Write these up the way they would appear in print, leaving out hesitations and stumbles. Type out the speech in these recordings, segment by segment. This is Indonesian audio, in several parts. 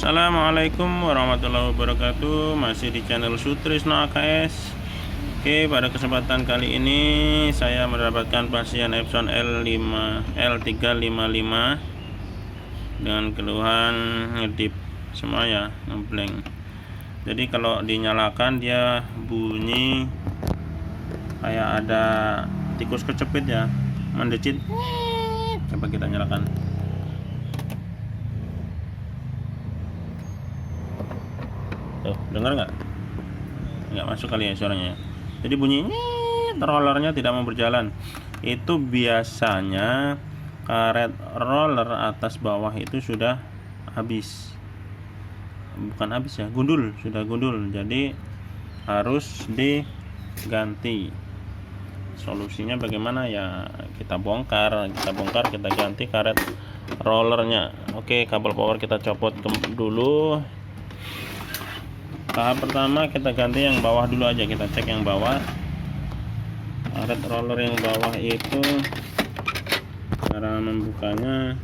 Assalamualaikum warahmatullahi wabarakatuh. Masih di channel Sutrisno AKS. Oke, pada kesempatan kali ini saya mendapatkan pasien Epson L355 dengan keluhan ngedip semua ya, ngeblank. Jadi kalau dinyalakan dia bunyi kayak ada tikus kecepit ya, mendecit. Coba kita nyalakan. Tuh, dengar nggak? Nggak masuk kali ya suaranya. Jadi bunyi rollernya tidak mau berjalan. Itu biasanya karet roller atas bawah itu sudah habis. Bukan habis ya, gundul, sudah gundul. Jadi harus diganti. Solusinya bagaimana ya? Kita bongkar, kita ganti karet rollernya. Oke, kabel power kita copot dulu. Tahap pertama kita ganti yang bawah dulu aja, kita cek yang bawah. Karet roller yang bawah itu cara membukanya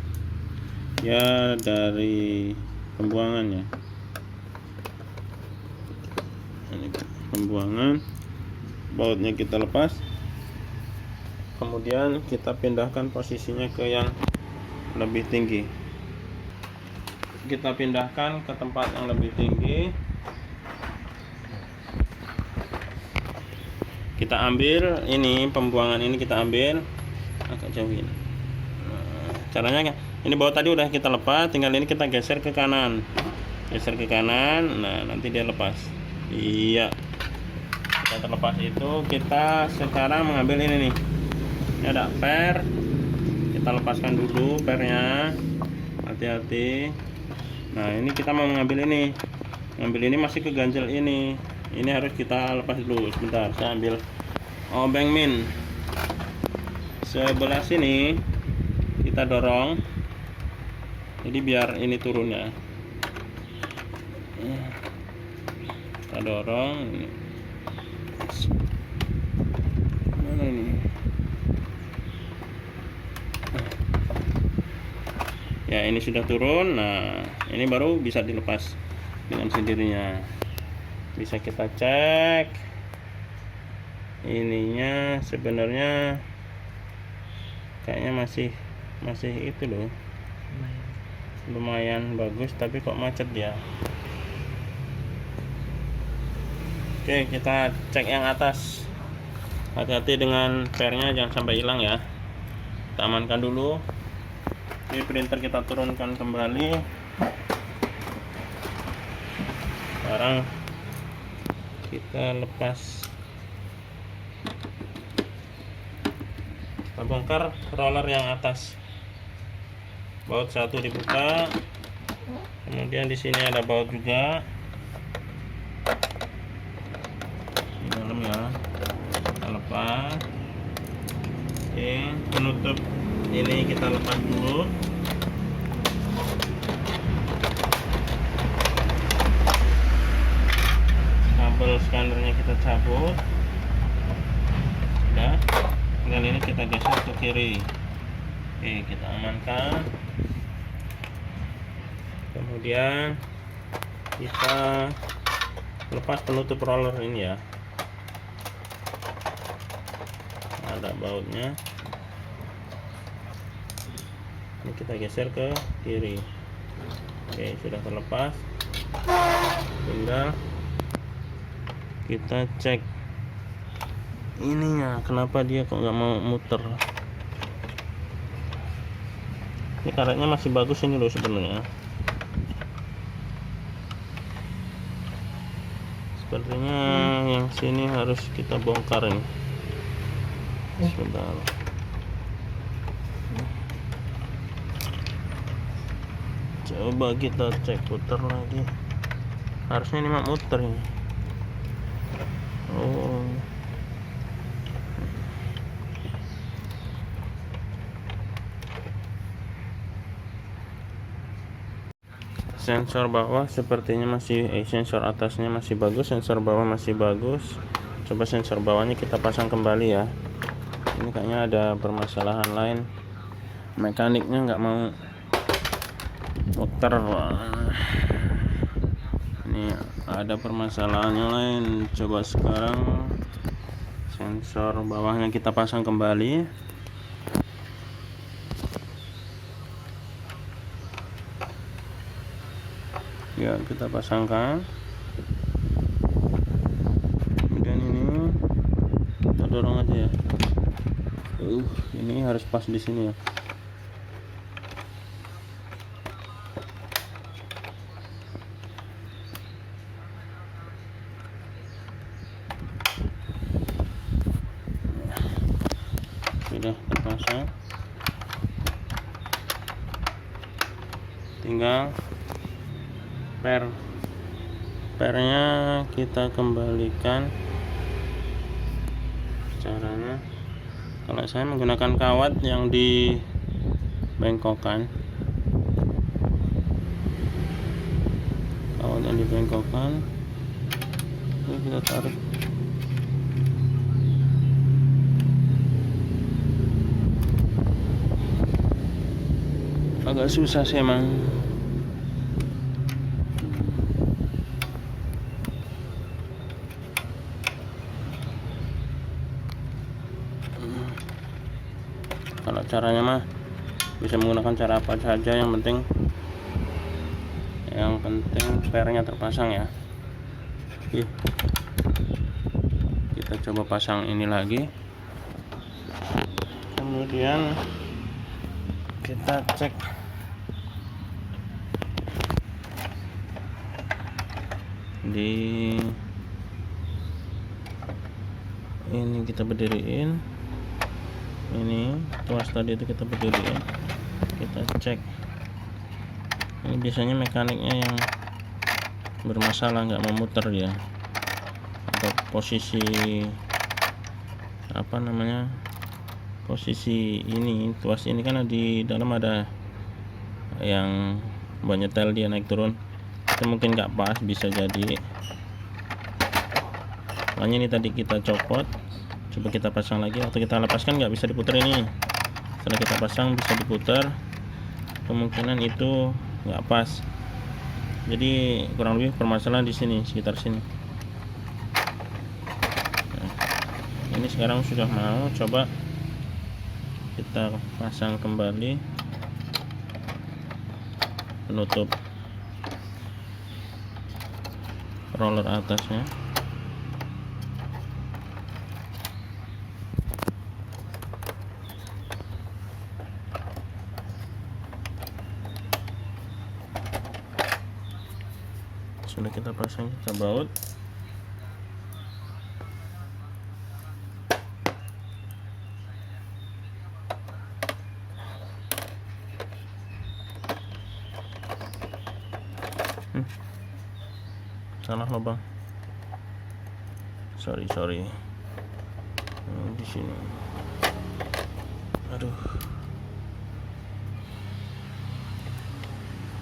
ya dari pembuangannya. Ini pembuangan, bautnya kita lepas. Kemudian kita pindahkan posisinya ke yang lebih tinggi. Kita pindahkan ke tempat yang lebih tinggi. Kita ambil ini pembuangan, ini kita ambil agak jauhin. Nah, caranya ini baut tadi udah kita lepas, tinggal ini kita geser ke kanan, nah nanti dia lepas. Iya, kita terlepas itu. Kita sekarang mengambil ini nih, ini ada per, kita lepaskan dulu pernya, hati-hati. Nah ini kita mau mengambil ini, masih keganjel ini harus kita lepas dulu. Sebentar, saya ambil obeng min sebelah sini, kita dorong, jadi biar ini turun ya. Kita dorong ini. Mana ini? Ya, ini sudah turun. Nah ini baru bisa dilepas dengan sendirinya. Bisa kita cek ininya, sebenarnya kayaknya masih itu loh, lumayan bagus, tapi kok macet dia. Oke, kita cek yang atas. Hati-hati dengan pernya, jangan sampai hilang ya. Kita amankan dulu. Ini printer kita turunkan kembali. Sekarang kita lepas, kita bongkar roller yang atas. Baut satu dibuka, kemudian di sini ada baut juga di dalam ya, kita lepas. Oke, penutup ini kita lepas dulu. Kabel scannernya kita cabut. Sudah, tinggal ini kita geser ke kiri. Oke, kita amankan. Kemudian kita lepas penutup roller ini ya, ada bautnya. Ini kita geser ke kiri. Oke, sudah terlepas. Tinggal kita cek ininya, kenapa dia kok nggak mau muter. Ini karetnya masih bagus ini loh sebenarnya. Sepertinya yang sini harus kita bongkar ini. Sebentar. Coba kita cek, putar lagi. Harusnya ini mah muter ini. Oh, sensor bawah sepertinya masih sensor atasnya masih bagus, sensor bawah masih bagus. Coba sensor bawahnya kita pasang kembali ya. Ini kayaknya ada permasalahan lain, mekaniknya nggak mau muter. Ini ada permasalahan yang lain. Coba sekarang sensor bawahnya kita pasang kembali. Ya, kita pasangkan. Kemudian ini kita dorong aja ya. Ini harus pas di sini ya. Sudah terpasang, tinggal pernya kita kembalikan. Caranya, kalau saya menggunakan kawat yang dibengkokkan, ini kita tarik. Agak susah sih emang. Kalau caranya mah bisa menggunakan cara apa saja, yang penting pernya terpasang ya. Kita coba pasang ini lagi, kemudian kita cek di ini, kita berdiriin ini tuas tadi itu, kita berdiriin, kita cek. Ini biasanya mekaniknya yang bermasalah, nggak memutar ya, atau posisi posisi ini tuas ini kan di dalam ada yang banyak tel, dia naik turun, itu mungkin nggak pas, bisa jadi. Makanya ini tadi kita copot, coba kita pasang lagi. Waktu kita lepaskan nggak bisa diputar ini, setelah kita pasang bisa diputar, kemungkinan itu nggak pas. Jadi kurang lebih permasalahan di sini, sekitar sini. Nah, ini sekarang sudah mau, coba kita pasang kembali penutup roller atasnya. Sudah kita pasang, kita baut. Salah lubang, sorry di sini. Aduh,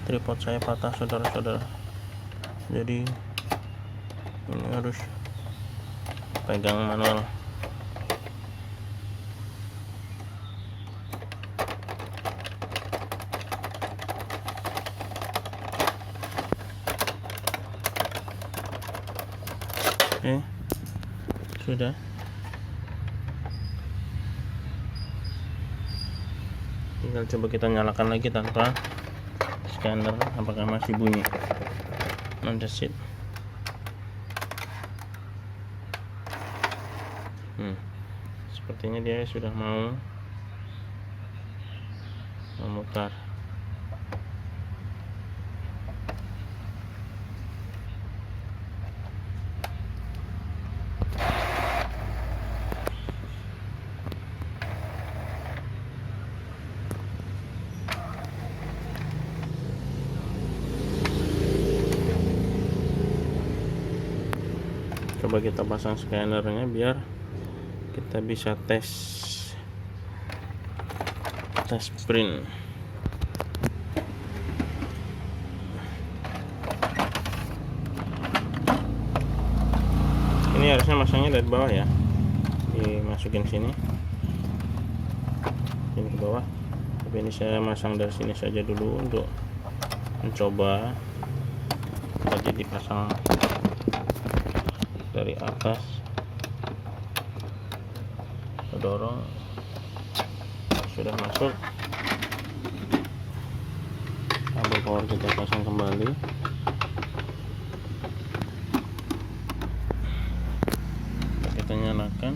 tripod saya patah saudara-saudara, jadi ini harus pegang manual. Oke, sudah. Tinggal coba kita nyalakan lagi tanpa scanner, apakah masih bunyi. That's it. Sepertinya dia sudah mau memutar. Coba kita pasang scannernya biar kita bisa tes print. Ini harusnya masangnya dari bawah ya, dimasukin sini ke bawah, tapi ini saya masang dari sini saja dulu untuk mencoba tadi dipasang dari atas, kita dorong, sudah masuk. Kabel power kita pasang kembali. Kita nyalakan.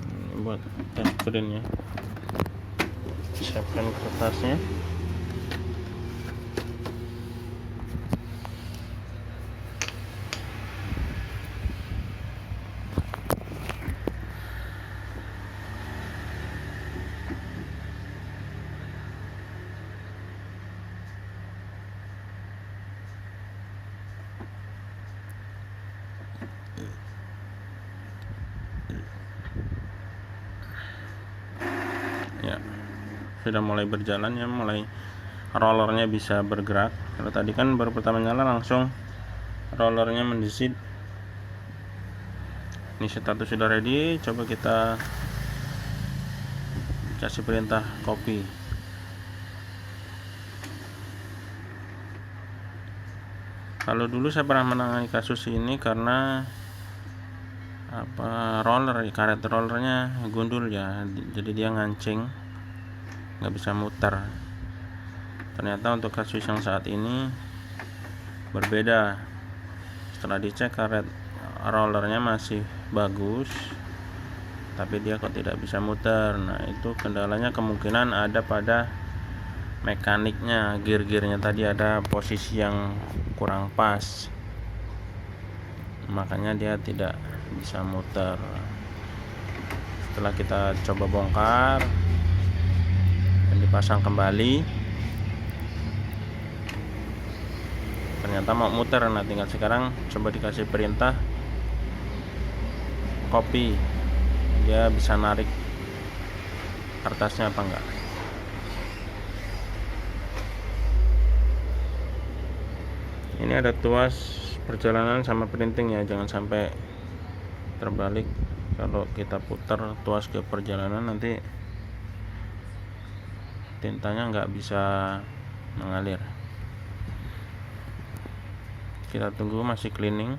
Ini buat tes screen-nya. Siapkan kertasnya. Ya, sudah mulai berjalan ya, mulai rollernya bisa bergerak. Kalau tadi kan baru pertama nyala langsung rollernya mendesit. Ini status sudah ready. Coba kita kasih perintah copy. Kalau dulu saya pernah menangani kasus ini karena karet rollernya gundul ya, jadi dia ngancing, nggak bisa muter. Ternyata untuk kasus yang saat ini berbeda. Setelah dicek karet rollernya masih bagus, tapi dia kok tidak bisa muter. Nah, itu kendalanya kemungkinan ada pada mekaniknya, gear-gearnya tadi ada posisi yang kurang pas, makanya dia tidak bisa muter. Setelah kita coba bongkar dan dipasang kembali, ternyata mau muter. Nah, tinggal sekarang coba dikasih perintah copy, dia bisa narik kertasnya apa enggak. Ini ada tuas perjalanan sama printing ya, jangan sampai terbalik. Kalau kita putar tuas ke perjalanan nanti tintanya nggak bisa mengalir. Kita tunggu masih cleaning.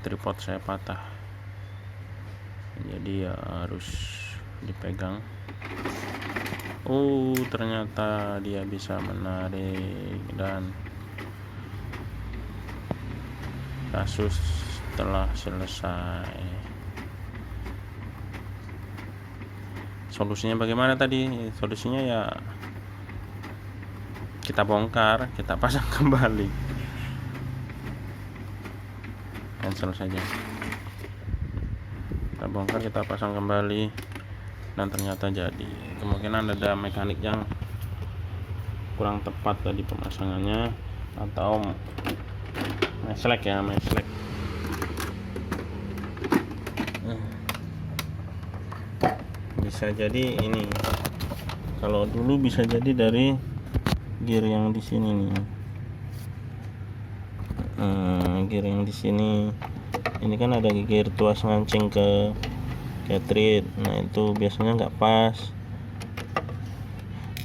Tripod saya patah, jadi ya harus dipegang. Ternyata dia bisa menarik dan kasus telah selesai. Solusinya bagaimana tadi? Solusinya ya kita bongkar, kita pasang kembali, cancel saja. Kita bongkar, kita pasang kembali, dan ternyata jadi. Kemungkinan ada mekanik yang kurang tepat tadi pemasangannya, atau meslek ya, meslek. Bisa jadi ini, kalau dulu bisa jadi dari gear yang di sini nih. Gear yang di sini ini kan ada gear tuas ngancing ke cartridge. Nah, itu biasanya nggak pas,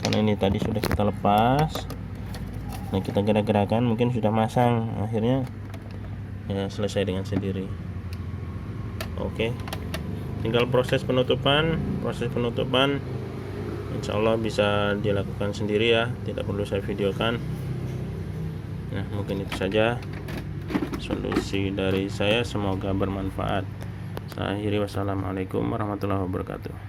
karena ini tadi sudah kita lepas. Nah, kita gerak-gerakan mungkin sudah masang, akhirnya ya selesai dengan sendiri. Oke, tinggal proses penutupan. Insya Allah bisa dilakukan sendiri ya, tidak perlu saya videokan. Nah, mungkin itu saja solusi dari saya, semoga bermanfaat. Saya akhiri, wassalamualaikum warahmatullahi wabarakatuh.